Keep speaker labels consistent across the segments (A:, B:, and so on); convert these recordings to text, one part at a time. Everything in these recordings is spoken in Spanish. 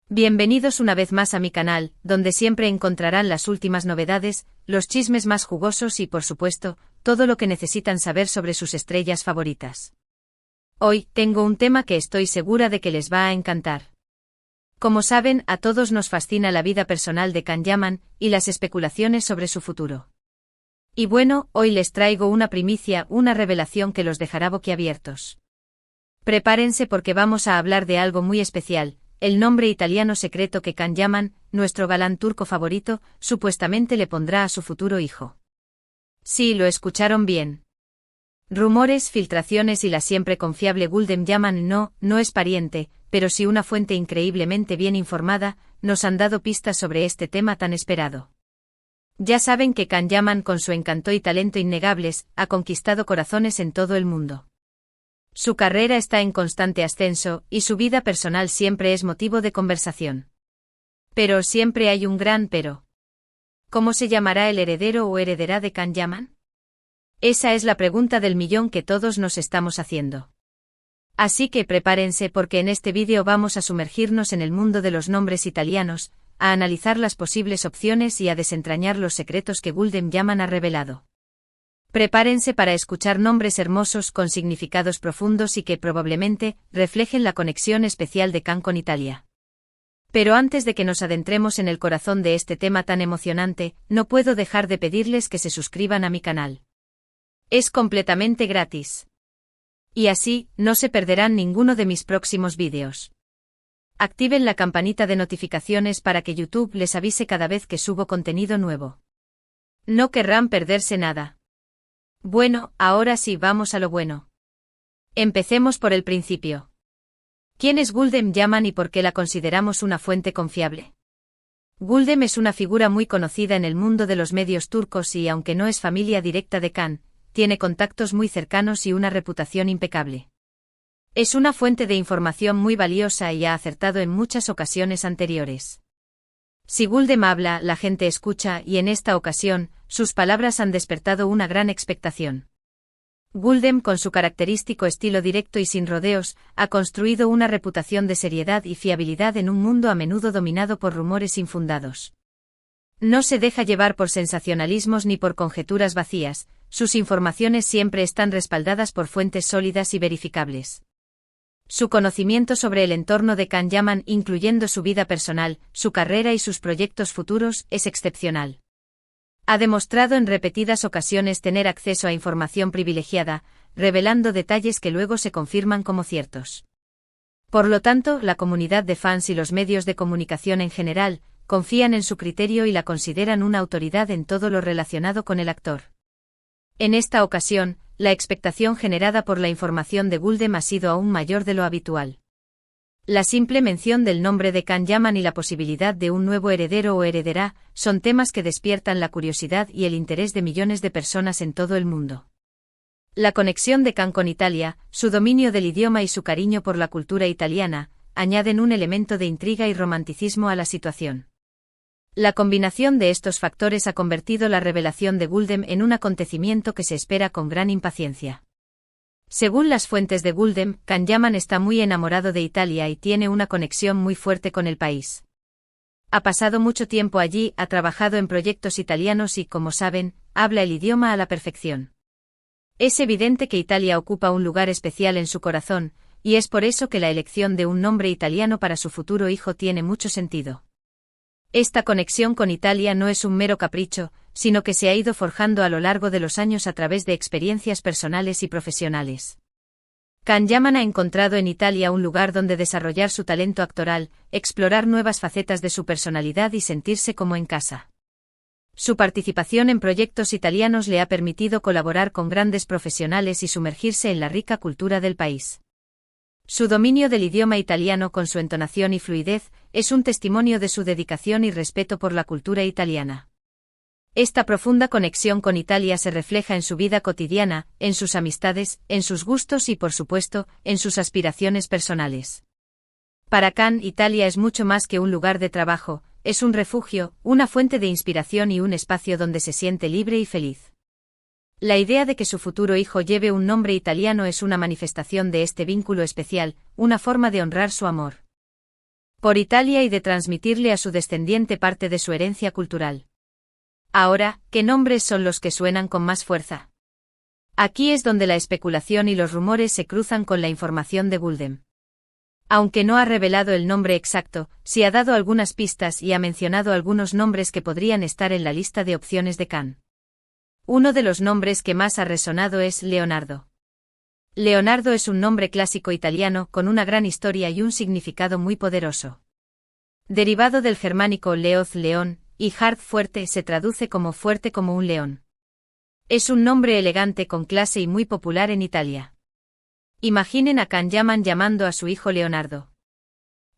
A: Bienvenidos una vez más a mi canal, donde siempre encontrarán las últimas novedades, los chismes más jugosos y por supuesto, todo lo que necesitan saber sobre sus estrellas favoritas. Hoy, tengo un tema que estoy segura de que les va a encantar. Como saben, a todos nos fascina la vida personal de Can Yaman, y las especulaciones sobre su futuro. Y bueno, hoy les traigo una primicia, una revelación que los dejará boquiabiertos. Prepárense porque vamos a hablar de algo muy especial. El nombre italiano secreto que Can Yaman, nuestro galán turco favorito, supuestamente le pondrá a su futuro hijo. Sí, lo escucharon bien. Rumores, filtraciones y la siempre confiable Gulden Yaman no es pariente, pero sí una fuente increíblemente bien informada, nos han dado pistas sobre este tema tan esperado. Ya saben que Can Yaman, con su encanto y talento innegables, ha conquistado corazones en todo el mundo. Su carrera está en constante ascenso, y su vida personal siempre es motivo de conversación. Pero siempre hay un gran pero. ¿Cómo se llamará el heredero o heredera de Can Yaman? Esa es la pregunta del millón que todos nos estamos haciendo. Así que prepárense porque en este vídeo vamos a sumergirnos en el mundo de los nombres italianos, a analizar las posibles opciones y a desentrañar los secretos que Gulden Yaman ha revelado. Prepárense para escuchar nombres hermosos con significados profundos y que probablemente reflejen la conexión especial de Can con Italia. Pero antes de que nos adentremos en el corazón de este tema tan emocionante, no puedo dejar de pedirles que se suscriban a mi canal. Es completamente gratis. Y así, no se perderán ninguno de mis próximos vídeos. Activen la campanita de notificaciones para que YouTube les avise cada vez que subo contenido nuevo. No querrán perderse nada. Bueno, ahora sí vamos a lo bueno. Empecemos por el principio. ¿Quién es Gulden Yaman y por qué la consideramos una fuente confiable? Gulden es una figura muy conocida en el mundo de los medios turcos y aunque no es familia directa de Can, tiene contactos muy cercanos y una reputación impecable. Es una fuente de información muy valiosa y ha acertado en muchas ocasiones anteriores. Si Gulden habla, la gente escucha y en esta ocasión, sus palabras han despertado una gran expectación. Gulden, con su característico estilo directo y sin rodeos, ha construido una reputación de seriedad y fiabilidad en un mundo a menudo dominado por rumores infundados. No se deja llevar por sensacionalismos ni por conjeturas vacías, sus informaciones siempre están respaldadas por fuentes sólidas y verificables. Su conocimiento sobre el entorno de Can Yaman, incluyendo su vida personal, su carrera y sus proyectos futuros, es excepcional. Ha demostrado en repetidas ocasiones tener acceso a información privilegiada, revelando detalles que luego se confirman como ciertos. Por lo tanto, la comunidad de fans y los medios de comunicación en general, confían en su criterio y la consideran una autoridad en todo lo relacionado con el actor. En esta ocasión, la expectación generada por la información de Gulden ha sido aún mayor de lo habitual. La simple mención del nombre de Can Yaman y la posibilidad de un nuevo heredero o heredera son temas que despiertan la curiosidad y el interés de millones de personas en todo el mundo. La conexión de Can con Italia, su dominio del idioma y su cariño por la cultura italiana, añaden un elemento de intriga y romanticismo a la situación. La combinación de estos factores ha convertido la revelación de Gulden en un acontecimiento que se espera con gran impaciencia. Según las fuentes de Gulden, Can Yaman está muy enamorado de Italia y tiene una conexión muy fuerte con el país. Ha pasado mucho tiempo allí, ha trabajado en proyectos italianos y, como saben, habla el idioma a la perfección. Es evidente que Italia ocupa un lugar especial en su corazón, y es por eso que la elección de un nombre italiano para su futuro hijo tiene mucho sentido. Esta conexión con Italia no es un mero capricho, sino que se ha ido forjando a lo largo de los años a través de experiencias personales y profesionales. Can Yaman ha encontrado en Italia un lugar donde desarrollar su talento actoral, explorar nuevas facetas de su personalidad y sentirse como en casa. Su participación en proyectos italianos le ha permitido colaborar con grandes profesionales y sumergirse en la rica cultura del país. Su dominio del idioma italiano con su entonación y fluidez es un testimonio de su dedicación y respeto por la cultura italiana. Esta profunda conexión con Italia se refleja en su vida cotidiana, en sus amistades, en sus gustos y por supuesto, en sus aspiraciones personales. Para Can, Italia es mucho más que un lugar de trabajo, es un refugio, una fuente de inspiración y un espacio donde se siente libre y feliz. La idea de que su futuro hijo lleve un nombre italiano es una manifestación de este vínculo especial, una forma de honrar su amor. por Italia y de transmitirle a su descendiente parte de su herencia cultural. Ahora, ¿qué nombres son los que suenan con más fuerza? Aquí es donde la especulación y los rumores se cruzan con la información de Guldem. Aunque no ha revelado el nombre exacto, sí ha dado algunas pistas y ha mencionado algunos nombres que podrían estar en la lista de opciones de Khan. Uno de los nombres que más ha resonado es Leonardo. Leonardo es un nombre clásico italiano con una gran historia y un significado muy poderoso. Derivado del germánico leoz león, y hard fuerte se traduce como fuerte como un león. Es un nombre elegante con clase y muy popular en Italia. Imaginen a Khan llamando a su hijo Leonardo.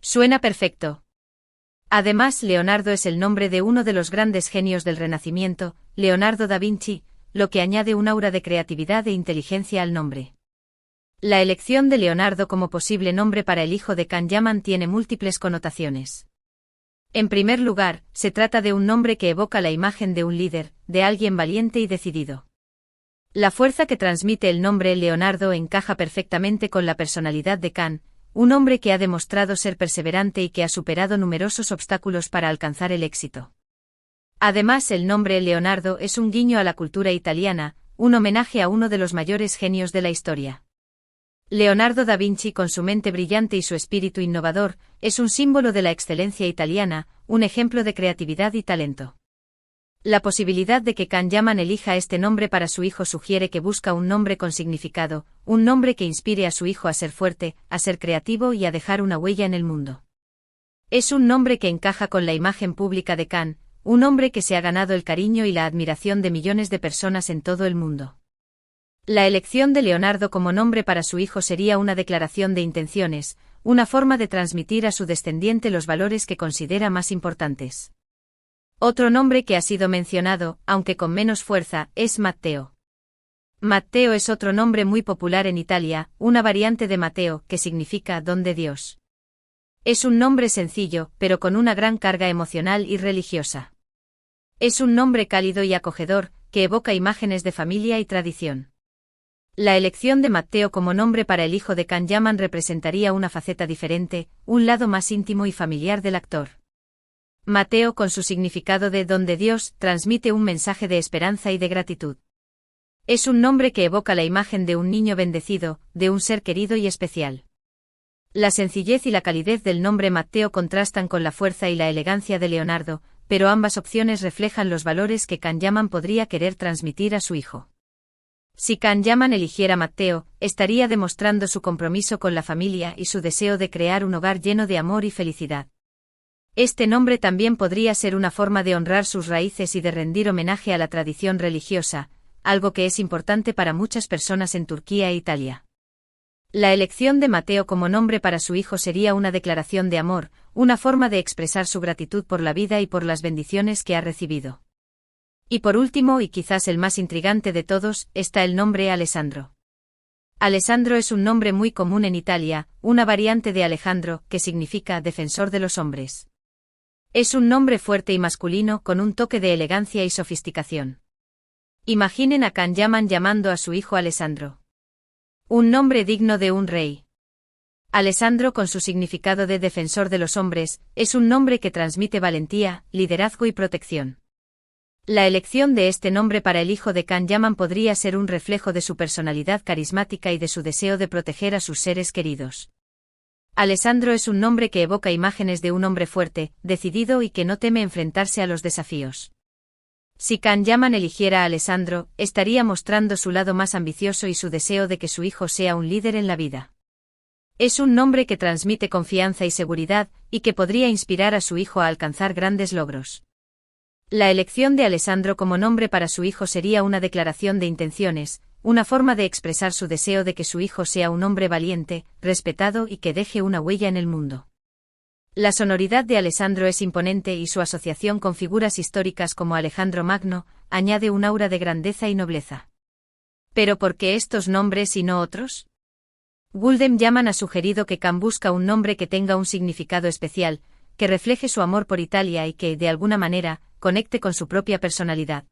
A: Suena perfecto. Además, Leonardo es el nombre de uno de los grandes genios del Renacimiento, Leonardo da Vinci, lo que añade un aura de creatividad e inteligencia al nombre. La elección de Leonardo como posible nombre para el hijo de Khan tiene múltiples connotaciones. En primer lugar, se trata de un nombre que evoca la imagen de un líder, de alguien valiente y decidido. La fuerza que transmite el nombre Leonardo encaja perfectamente con la personalidad de Khan, un hombre que ha demostrado ser perseverante y que ha superado numerosos obstáculos para alcanzar el éxito. Además, el nombre Leonardo es un guiño a la cultura italiana, un homenaje a uno de los mayores genios de la historia. Leonardo da Vinci, con su mente brillante y su espíritu innovador, es un símbolo de la excelencia italiana, un ejemplo de creatividad y talento. La posibilidad de que Khan elija este nombre para su hijo sugiere que busca un nombre con significado, un nombre que inspire a su hijo a ser fuerte, a ser creativo y a dejar una huella en el mundo. Es un nombre que encaja con la imagen pública de Khan, un hombre que se ha ganado el cariño y la admiración de millones de personas en todo el mundo. La elección de Leonardo como nombre para su hijo sería una declaración de intenciones, una forma de transmitir a su descendiente los valores que considera más importantes. Otro nombre que ha sido mencionado, aunque con menos fuerza, es Matteo. Matteo es otro nombre muy popular en Italia, una variante de Mateo, que significa don de Dios. Es un nombre sencillo, pero con una gran carga emocional y religiosa. Es un nombre cálido y acogedor, que evoca imágenes de familia y tradición. La elección de Matteo como nombre para el hijo de Khan representaría una faceta diferente, un lado más íntimo y familiar del actor. Matteo, con su significado de don de Dios, transmite un mensaje de esperanza y de gratitud. Es un nombre que evoca la imagen de un niño bendecido, de un ser querido y especial. La sencillez y la calidez del nombre Matteo contrastan con la fuerza y la elegancia de Leonardo, pero ambas opciones reflejan los valores que Khan podría querer transmitir a su hijo. Si Khan eligiera Matteo, estaría demostrando su compromiso con la familia y su deseo de crear un hogar lleno de amor y felicidad. Este nombre también podría ser una forma de honrar sus raíces y de rendir homenaje a la tradición religiosa, algo que es importante para muchas personas en Turquía e Italia. La elección de Matteo como nombre para su hijo sería una declaración de amor, una forma de expresar su gratitud por la vida y por las bendiciones que ha recibido. Y por último, y quizás el más intrigante de todos, está el nombre Alessandro. Alessandro es un nombre muy común en Italia, una variante de Alejandro, que significa defensor de los hombres. Es un nombre fuerte y masculino con un toque de elegancia y sofisticación. Imaginen a Khan llamando a su hijo Alessandro. Un nombre digno de un rey. Alessandro, con su significado de defensor de los hombres, es un nombre que transmite valentía, liderazgo y protección. La elección de este nombre para el hijo de Khan podría ser un reflejo de su personalidad carismática y de su deseo de proteger a sus seres queridos. Alessandro es un nombre que evoca imágenes de un hombre fuerte, decidido y que no teme enfrentarse a los desafíos. Si Khan eligiera a Alessandro, estaría mostrando su lado más ambicioso y su deseo de que su hijo sea un líder en la vida. Es un nombre que transmite confianza y seguridad, y que podría inspirar a su hijo a alcanzar grandes logros. La elección de Alessandro como nombre para su hijo sería una declaración de intenciones, una forma de expresar su deseo de que su hijo sea un hombre valiente, respetado y que deje una huella en el mundo. La sonoridad de Alessandro es imponente y su asociación con figuras históricas como Alejandro Magno añade un aura de grandeza y nobleza. ¿Pero por qué estos nombres y no otros? Guldem ha sugerido que Khan busca un nombre que tenga un significado especial, que refleje su amor por Italia y que, de alguna manera, conecte con su propia personalidad.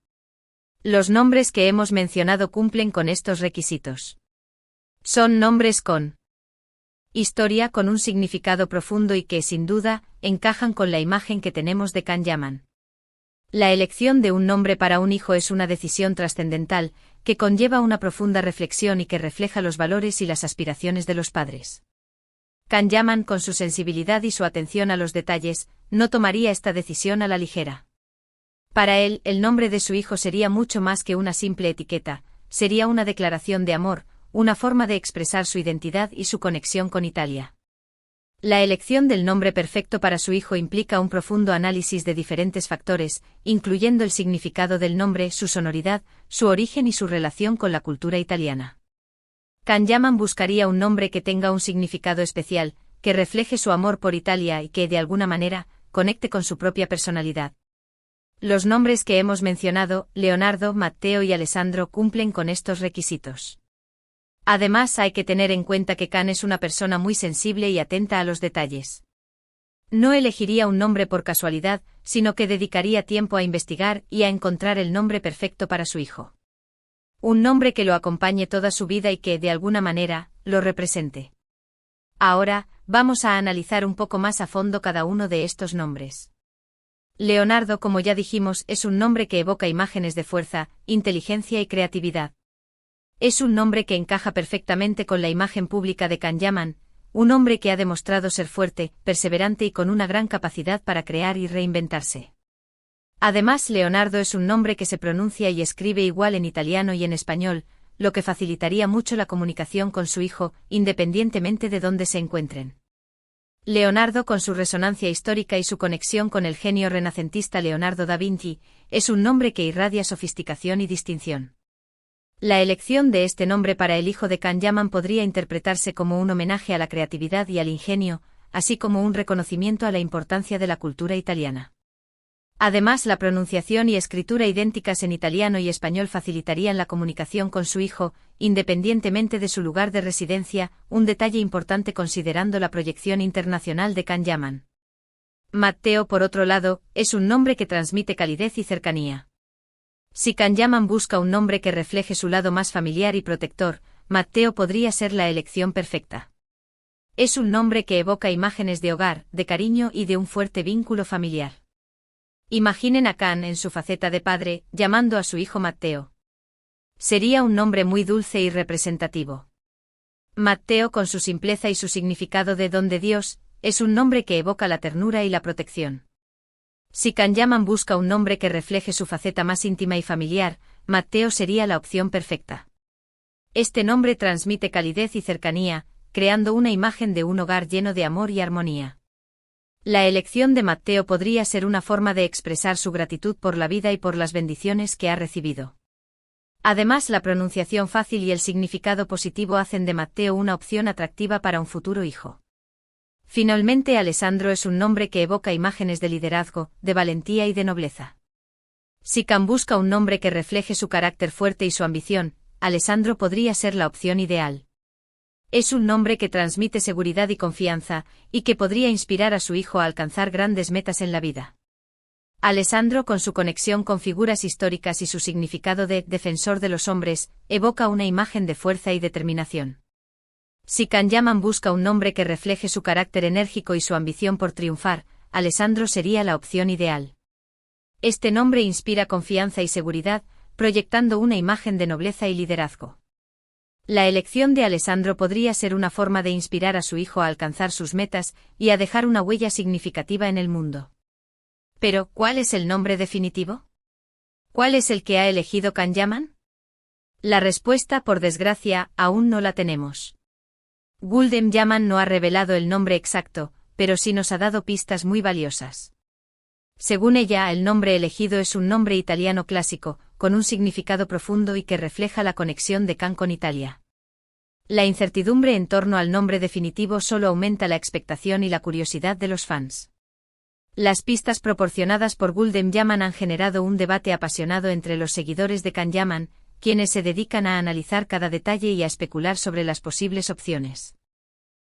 A: Los nombres que hemos mencionado cumplen con estos requisitos. Son nombres con Historia con un significado profundo y que, sin duda, encajan con la imagen que tenemos de Can Yaman. La elección de un nombre para un hijo es una decisión trascendental, que conlleva una profunda reflexión y que refleja los valores y las aspiraciones de los padres. Can Yaman, con su sensibilidad y su atención a los detalles, no tomaría esta decisión a la ligera. Para él, el nombre de su hijo sería mucho más que una simple etiqueta, sería una declaración de amor, una forma de expresar su identidad y su conexión con Italia. La elección del nombre perfecto para su hijo implica un profundo análisis de diferentes factores, incluyendo el significado del nombre, su sonoridad, su origen y su relación con la cultura italiana. Can Yaman buscaría un nombre que tenga un significado especial, que refleje su amor por Italia y que, de alguna manera, conecte con su propia personalidad. Los nombres que hemos mencionado, Leonardo, Matteo y Alessandro, cumplen con estos requisitos. Además, hay que tener en cuenta que Can es una persona muy sensible y atenta a los detalles. No elegiría un nombre por casualidad, sino que dedicaría tiempo a investigar y a encontrar el nombre perfecto para su hijo. Un nombre que lo acompañe toda su vida y que, de alguna manera, lo represente. Ahora, vamos a analizar un poco más a fondo cada uno de estos nombres. Leonardo, como ya dijimos, es un nombre que evoca imágenes de fuerza, inteligencia y creatividad. Es un nombre que encaja perfectamente con la imagen pública de Can Yaman, un hombre que ha demostrado ser fuerte, perseverante y con una gran capacidad para crear y reinventarse. Además, Leonardo es un nombre que se pronuncia y escribe igual en italiano y en español, lo que facilitaría mucho la comunicación con su hijo, independientemente de dónde se encuentren. Leonardo, con su resonancia histórica y su conexión con el genio renacentista Leonardo da Vinci, es un nombre que irradia sofisticación y distinción. La elección de este nombre para el hijo de Can Yaman podría interpretarse como un homenaje a la creatividad y al ingenio, así como un reconocimiento a la importancia de la cultura italiana. Además, la pronunciación y escritura idénticas en italiano y español facilitarían la comunicación con su hijo, independientemente de su lugar de residencia, un detalle importante considerando la proyección internacional de Can Yaman. Matteo, por otro lado, es un nombre que transmite calidez y cercanía. Si Can Yaman busca un nombre que refleje su lado más familiar y protector, Matteo podría ser la elección perfecta. Es un nombre que evoca imágenes de hogar, de cariño y de un fuerte vínculo familiar. Imaginen a Can en su faceta de padre, llamando a su hijo Matteo. Sería un nombre muy dulce y representativo. Matteo, con su simpleza y su significado de don de Dios, es un nombre que evoca la ternura y la protección. Si Can Yaman busca un nombre que refleje su faceta más íntima y familiar, Matteo sería la opción perfecta. Este nombre transmite calidez y cercanía, creando una imagen de un hogar lleno de amor y armonía. La elección de Matteo podría ser una forma de expresar su gratitud por la vida y por las bendiciones que ha recibido. Además, la pronunciación fácil y el significado positivo hacen de Matteo una opción atractiva para un futuro hijo. Finalmente, Alessandro es un nombre que evoca imágenes de liderazgo, de valentía y de nobleza. Si Can busca un nombre que refleje su carácter fuerte y su ambición, Alessandro podría ser la opción ideal. Es un nombre que transmite seguridad y confianza, y que podría inspirar a su hijo a alcanzar grandes metas en la vida. Alessandro, con su conexión con figuras históricas y su significado de defensor de los hombres, evoca una imagen de fuerza y determinación. Si Can Yaman busca un nombre que refleje su carácter enérgico y su ambición por triunfar, Alessandro sería la opción ideal. Este nombre inspira confianza y seguridad, proyectando una imagen de nobleza y liderazgo. La elección de Alessandro podría ser una forma de inspirar a su hijo a alcanzar sus metas y a dejar una huella significativa en el mundo. Pero, ¿cuál es el nombre definitivo? ¿Cuál es el que ha elegido Can Yaman? La respuesta, por desgracia, aún no la tenemos. Gulden Yaman no ha revelado el nombre exacto, pero sí nos ha dado pistas muy valiosas. Según ella, el nombre elegido es un nombre italiano clásico, con un significado profundo y que refleja la conexión de Can con Italia. La incertidumbre en torno al nombre definitivo solo aumenta la expectación y la curiosidad de los fans. Las pistas proporcionadas por Gulden Yaman han generado un debate apasionado entre los seguidores de Can Yaman, quienes se dedican a analizar cada detalle y a especular sobre las posibles opciones.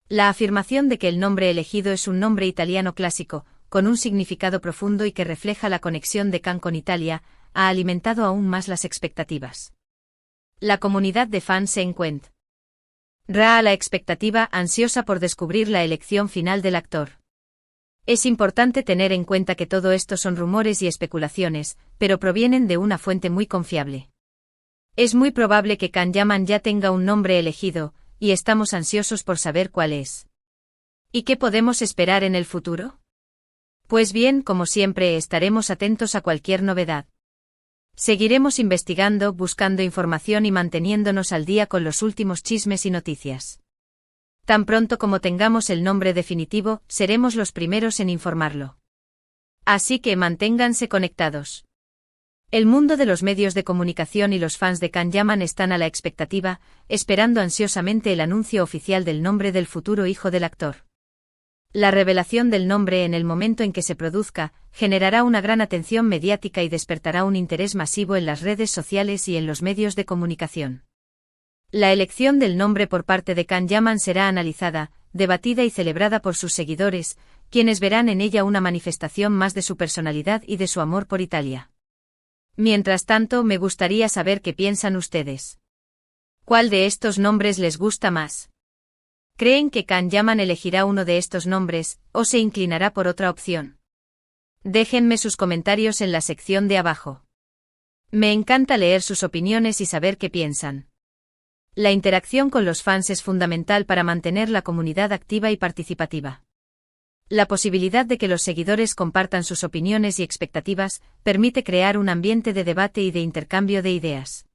A: La afirmación de que el nombre elegido es un nombre italiano clásico, con un significado profundo y que refleja la conexión de Can con Italia, ha alimentado aún más las expectativas. La comunidad de fans se encuentra Ra a la expectativa, ansiosa por descubrir la elección final del actor. Es importante tener en cuenta que todo esto son rumores y especulaciones, pero provienen de una fuente muy confiable. Es muy probable que Can Yaman ya tenga un nombre elegido, y estamos ansiosos por saber cuál es. ¿Y qué podemos esperar en el futuro? Pues bien, como siempre, estaremos atentos a cualquier novedad. Seguiremos investigando, buscando información y manteniéndonos al día con los últimos chismes y noticias. Tan pronto como tengamos el nombre definitivo, seremos los primeros en informarlo. Así que manténganse conectados. El mundo de los medios de comunicación y los fans de Can Yaman están a la expectativa, esperando ansiosamente el anuncio oficial del nombre del futuro hijo del actor. La revelación del nombre en el momento en que se produzca, generará una gran atención mediática y despertará un interés masivo en las redes sociales y en los medios de comunicación. La elección del nombre por parte de Can Yaman será analizada, debatida y celebrada por sus seguidores, quienes verán en ella una manifestación más de su personalidad y de su amor por Italia. Mientras tanto, me gustaría saber qué piensan ustedes. ¿Cuál de estos nombres les gusta más? ¿Creen que Can Yaman elegirá uno de estos nombres, o se inclinará por otra opción? Déjenme sus comentarios en la sección de abajo. Me encanta leer sus opiniones y saber qué piensan. La interacción con los fans es fundamental para mantener la comunidad activa y participativa. La posibilidad de que los seguidores compartan sus opiniones y expectativas permite crear un ambiente de debate y de intercambio de ideas.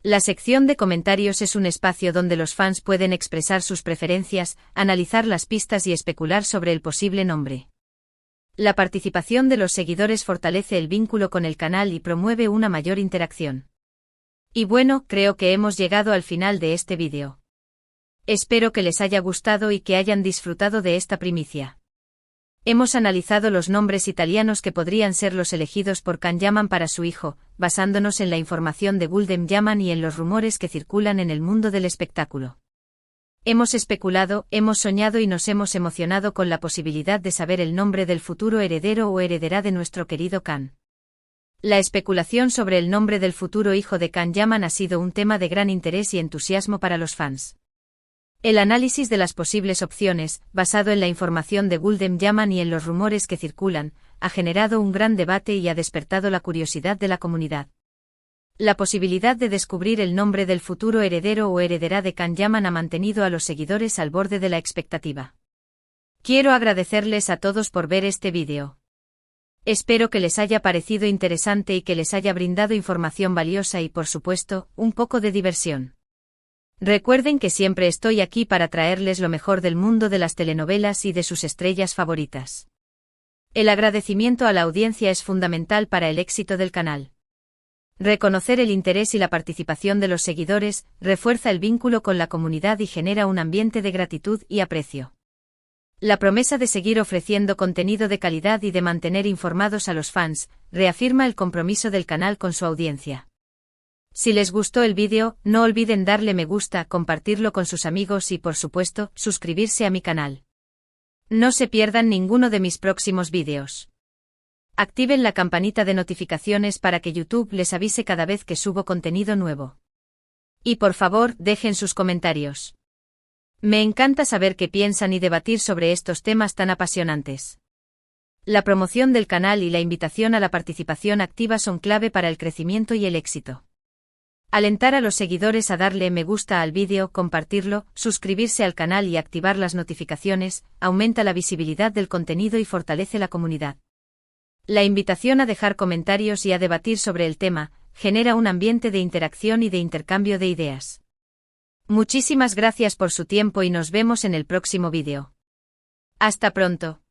A: La sección de comentarios es un espacio donde los fans pueden expresar sus preferencias, analizar las pistas y especular sobre el posible nombre. La participación de los seguidores fortalece el vínculo con el canal y promueve una mayor interacción. Y bueno, creo que hemos llegado al final de este vídeo. Espero que les haya gustado y que hayan disfrutado de esta primicia. Hemos analizado los nombres italianos que podrían ser los elegidos por Can Yaman para su hijo, basándonos en la información de Gulden Yaman y en los rumores que circulan en el mundo del espectáculo. Hemos especulado, hemos soñado y nos hemos emocionado con la posibilidad de saber el nombre del futuro heredero o heredera de nuestro querido Can. La especulación sobre el nombre del futuro hijo de Can Yaman ha sido un tema de gran interés y entusiasmo para los fans. El análisis de las posibles opciones, basado en la información de Gulden Yaman y en los rumores que circulan, ha generado un gran debate y ha despertado la curiosidad de la comunidad. La posibilidad de descubrir el nombre del futuro heredero o heredera de Can Yaman ha mantenido a los seguidores al borde de la expectativa. Quiero agradecerles a todos por ver este vídeo. Espero que les haya parecido interesante y que les haya brindado información valiosa y, por supuesto, un poco de diversión. Recuerden que siempre estoy aquí para traerles lo mejor del mundo de las telenovelas y de sus estrellas favoritas. El agradecimiento a la audiencia es fundamental para el éxito del canal. Reconocer el interés y la participación de los seguidores refuerza el vínculo con la comunidad y genera un ambiente de gratitud y aprecio. La promesa de seguir ofreciendo contenido de calidad y de mantener informados a los fans reafirma el compromiso del canal con su audiencia. Si les gustó el vídeo, no olviden darle me gusta, compartirlo con sus amigos y, por supuesto, suscribirse a mi canal. No se pierdan ninguno de mis próximos vídeos. Activen la campanita de notificaciones para que YouTube les avise cada vez que subo contenido nuevo. Y por favor, dejen sus comentarios. Me encanta saber qué piensan y debatir sobre estos temas tan apasionantes. La promoción del canal y la invitación a la participación activa son clave para el crecimiento y el éxito. Alentar a los seguidores a darle me gusta al vídeo, compartirlo, suscribirse al canal y activar las notificaciones, aumenta la visibilidad del contenido y fortalece la comunidad. La invitación a dejar comentarios y a debatir sobre el tema genera un ambiente de interacción y de intercambio de ideas. Muchísimas gracias por su tiempo y nos vemos en el próximo vídeo. Hasta pronto.